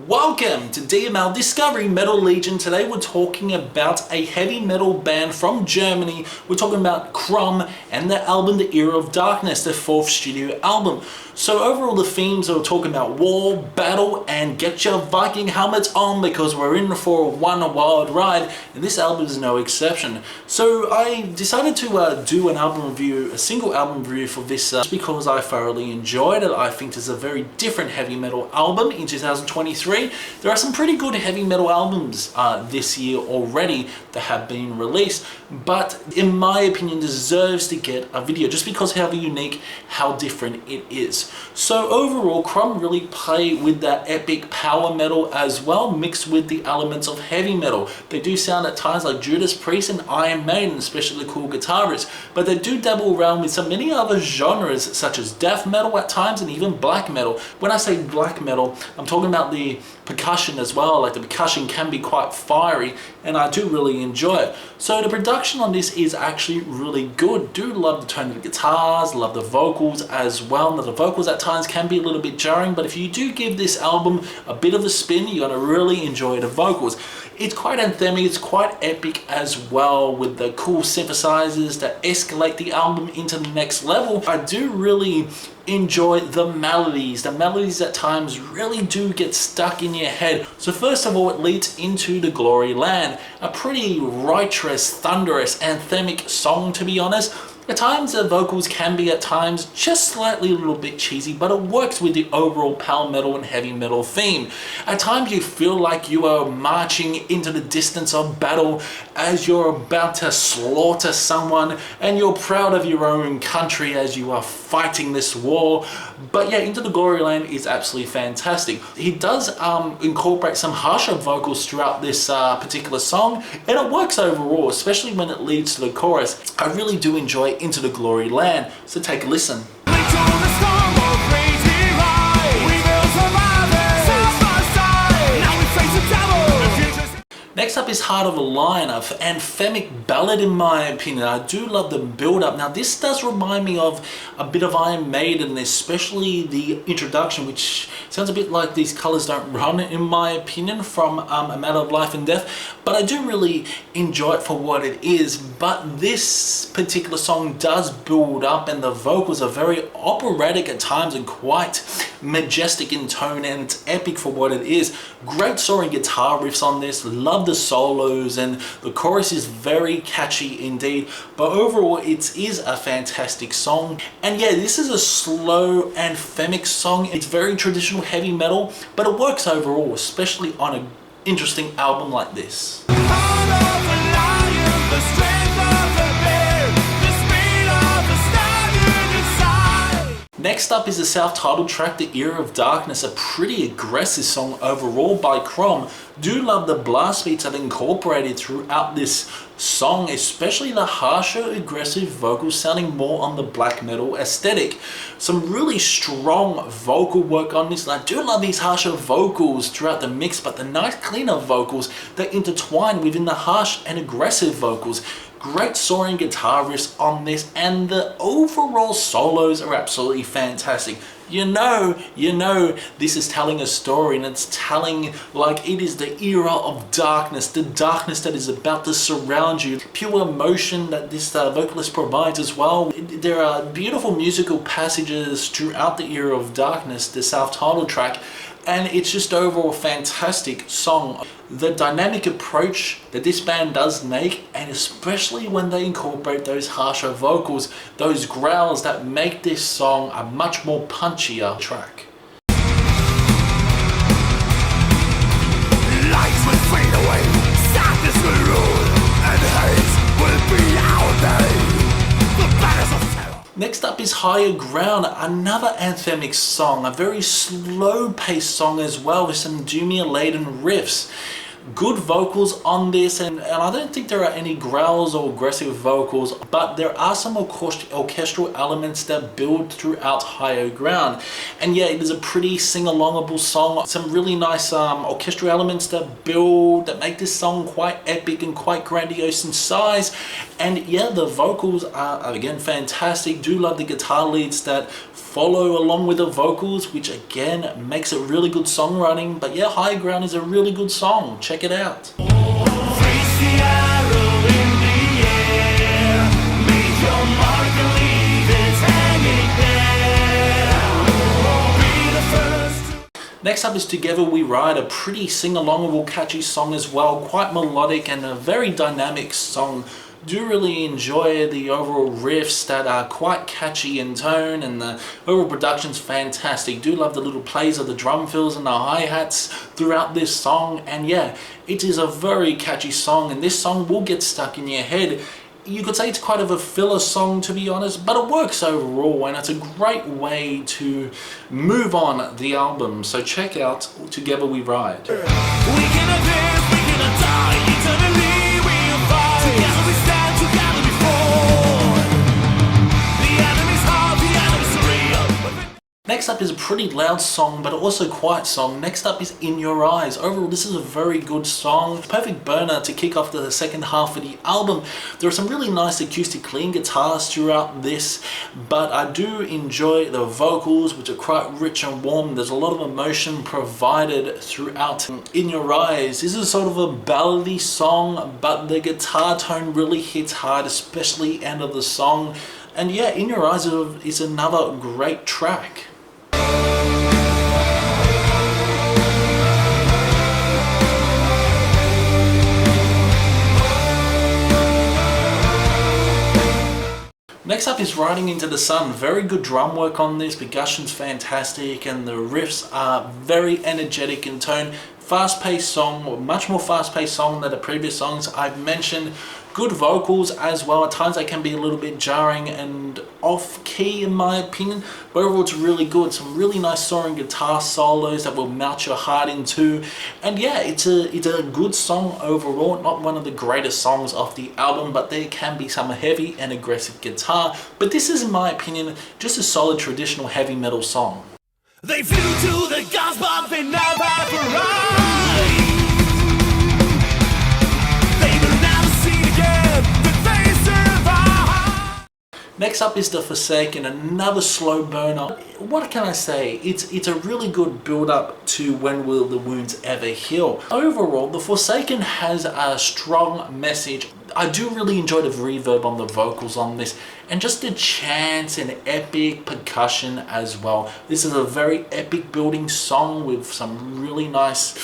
Welcome to DML Discovery Metal Legion. Today we're talking about a heavy metal band from Germany. We're talking about Crom and their album The Era of Darkness, their fourth studio album. So overall the themes are talking about war, battle, and get your Viking helmets on because we're in for one wild ride, and this album is no exception. So I decided to do an album review, a single album review for this just because I thoroughly enjoyed it. I think it's a very different heavy metal album in 2023. There are some pretty good heavy metal albums this year already that have been released, but in my opinion deserves to get a video just because how unique, how different it is. So overall, Crom really play with that epic power metal as well, mixed with the elements of heavy metal. They do sound at times like Judas Priest and Iron Maiden, especially the cool guitarists, but they do dabble around with some many other genres such as death metal at times and even black metal. When I say black metal, I'm talking about the percussion as well. Like the percussion can be quite fiery and I do really enjoy it. So the production on this is actually really good. Do love the tone of the guitars, love the vocals as well. Now the vocals at times can be a little bit jarring, but if you do give this album a bit of a spin, you're going to really enjoy the vocals. It's quite anthemic, it's quite epic as well with the cool synthesizers that escalate the album into the next level. I do really enjoy the melodies. The melodies at times really do get stuck in your head. So first of all, it leads into The Glory Land, a pretty righteous, thunderous, anthemic song, to be honest. At times the vocals can be at times just slightly a little bit cheesy, but it works with the overall power metal and heavy metal theme. At times you feel like you are marching into the distance of battle as you're about to slaughter someone, and you're proud of your own country as you are fighting this war. But yeah, Into the Glory Land is absolutely fantastic. He does incorporate some harsher vocals throughout this particular song, and it works overall, especially when it leads to the chorus. I really do enjoy Into the Glory Land, so take a listen. Next up is Heart of a Lion, an anthemic ballad in my opinion. I do love the build-up. Now this does remind me of a bit of Iron Maiden, especially the introduction, which sounds a bit like These Colors Don't Run in my opinion from A Matter of Life and Death, but I do really enjoy it for what it is. But this particular song does build up and the vocals are very operatic at times and quite majestic in tone, and it's epic for what it is. Great soaring guitar riffs on this, love the solos, and the chorus is very catchy indeed. But overall it is a fantastic song. And yeah, this is a slow anthemic song. It's very traditional heavy metal, but it works overall, especially on an interesting album like this. Next up is the self-titled track, The Era of Darkness, a pretty aggressive song overall by Crom. Do love the blast beats that are incorporated throughout this song, especially the harsher, aggressive vocals sounding more on the black metal aesthetic. Some really strong vocal work on this, and I do love these harsher vocals throughout the mix, but the nice cleaner vocals that intertwine within the harsh and aggressive vocals. Great soaring guitar riffs on this, and the overall solos are absolutely fantastic. You know, this is telling a story, and it's telling like it is the era of darkness, the darkness that is about to surround you. Pure emotion that this vocalist provides as well. There are beautiful musical passages throughout the Era of Darkness, the self-titled track, and it's just overall a fantastic song. The dynamic approach that this band does make, and especially when they incorporate those harsher vocals, those growls that make this song a much more punchier track. Lights will fade away, sadness will rule, and hate will be our day. The banners of terror. Next up is Higher Ground, another anthemic song, a very slow paced song as well with some doomier laden riffs. Good vocals on this, and I don't think there are any growls or aggressive vocals, but there are some orchestral elements that build throughout Higher Ground. And yeah, it is a pretty sing-alongable song. Some really nice orchestral elements that make this song quite epic and quite grandiose in size. And yeah, the vocals are again fantastic. Do love the guitar leads that follow along with the vocals, which again makes it really good songwriting. But yeah, High Ground is a really good song. Check it out. Next up is Together We Ride, a pretty sing-alongable, catchy song as well, quite melodic and a very dynamic song. Do really enjoy the overall riffs that are quite catchy in tone, and the overall production's fantastic. Do love the little plays of the drum fills and the hi-hats throughout this song, and yeah, it is a very catchy song, and this song will get stuck in your head. You could say it's quite of a filler song, to be honest, but it works overall, and it's a great way to move on the album. So check out Together We Ride. We can advance, we can die, eternally we'll fight. Together we stand, together we fall. The enemy's hard, the enemy's real. Next up is a pretty loud song, but also quiet song. Next up is In Your Eyes. Overall, this is a very good song. Perfect burner to kick off the second half of the album. There are some really nice acoustic clean guitars throughout this, but I do enjoy the vocals, which are quite rich and warm. There's a lot of emotion provided throughout In Your Eyes. This is sort of a ballady song, but the guitar tone really hits hard, especially end of the song. And yeah, In Your Eyes is another great track. Next up is Riding Into the Sun. Very good drum work on this, percussion's fantastic, and the riffs are very energetic in tone. Fast-paced song, much more fast-paced song than the previous songs I've mentioned. Good vocals as well. At times they can be a little bit jarring and off-key in my opinion, but overall it's really good. Some really nice soaring guitar solos that will melt your heart into. And yeah, it's a good song overall. Not one of the greatest songs off the album, but there can be some heavy and aggressive guitar. But this is, in my opinion, just a solid traditional heavy metal song. They flew to the gods, but they never arrived. They will never see again that they survive. Next up is The Forsaken, another slow burner. What can I say? It's a really good build up to When Will the Wounds Ever Heal. Overall, The Forsaken has a strong message. I do really enjoy the reverb on the vocals on this, and just the chants and epic percussion as well. This is a very epic building song with some really nice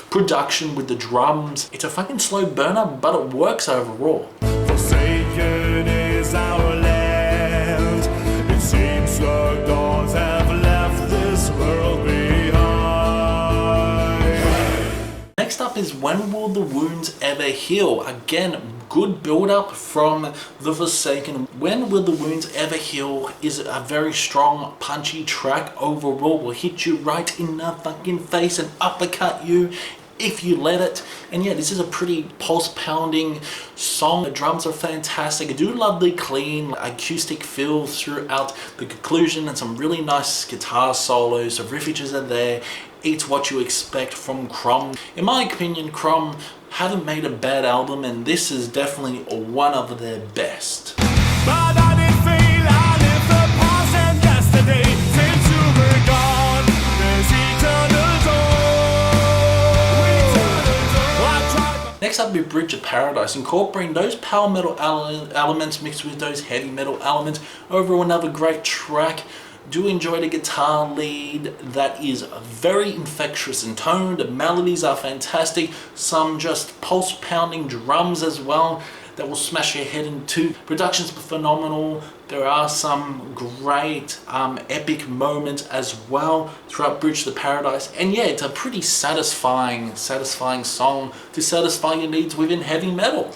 production with the drums. It's a fucking slow burner, but it works overall. Forsaken is our land. It seems like gods have left this world behind. Next up is When Will the Wounds Ever Heal? Again, good build up from The Forsaken. When Will the Wounds Ever Heal is a very strong, punchy track overall. Will hit you right in the fucking face and uppercut you if you let it. And yeah, this is a pretty pulse pounding song. The drums are fantastic. I do love the clean acoustic feel throughout the conclusion, and some really nice guitar solos. The riffages are there. It's what you expect from Crom. In my opinion, Crom haven't made a bad album, and this is definitely one of their best. But I didn't feel I lived the past, and yesterday seems to be gone. There's eternal dawn. Next up will be Bridge of Paradise, incorporating those power metal elements mixed with those heavy metal elements. Overall, another great track. Do enjoy the guitar lead that is very infectious in tone. The melodies are fantastic. Some just pulse pounding drums as well that will smash your head in two. Production's phenomenal. There are some great epic moments as well throughout Bridge to Paradise. And yeah, it's a pretty satisfying song to satisfy your needs within heavy metal.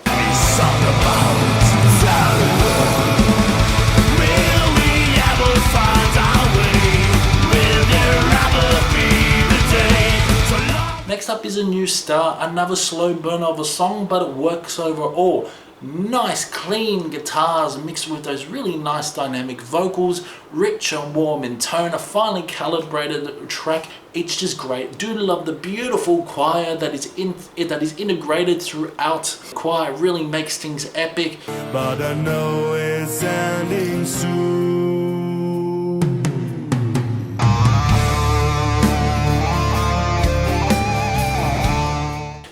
Next Next up is a new star, another slow burn of a song, but it works overall. Nice clean guitars mixed with those really nice dynamic vocals, rich and warm in tone, a finely calibrated track. It's just great. Do love the beautiful choir that is integrated throughout. The choir really makes things epic. But I know it's ending soon.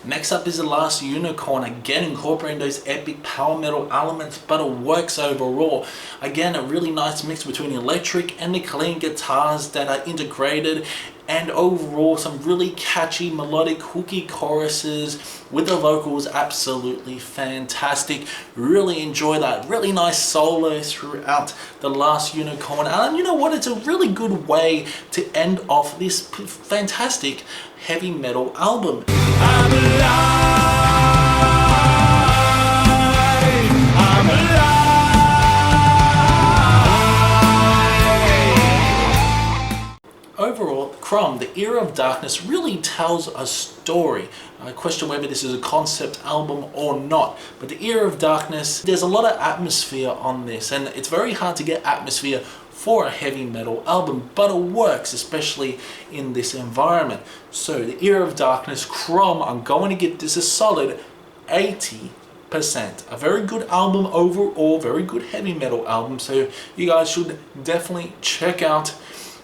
Next up is The Last Unicorn, again incorporating those epic power metal elements, but it works overall. Again, a really nice mix between electric and the clean guitars that are integrated, and overall some really catchy melodic hooky choruses with the vocals absolutely fantastic. Really enjoy that. Really nice solo throughout The Last Unicorn, and you know what, it's a really good way to end off this fantastic heavy metal album. I'm alive. I'm alive. Overall, Crom, The Era of Darkness, really tells a story. I question whether this is a concept album or not, but The Era of Darkness, there's a lot of atmosphere on this, and it's very hard to get atmosphere for a heavy metal album, but it works, especially in this environment. So The Era of Darkness, Crom, I'm going to give this a solid 80%. A very good album overall, very good heavy metal album, so you guys should definitely check out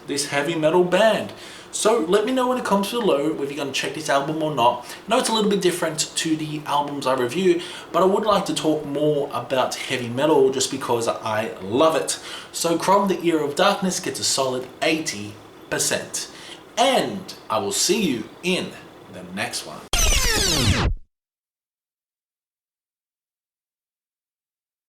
this heavy metal band. So let me know in the comments below whether you're going to check this album or not. I know it's a little bit different to the albums I review, but I would like to talk more about heavy metal just because I love it. So Crom, The Era of Darkness gets a solid 80%. And I will see you in the next one.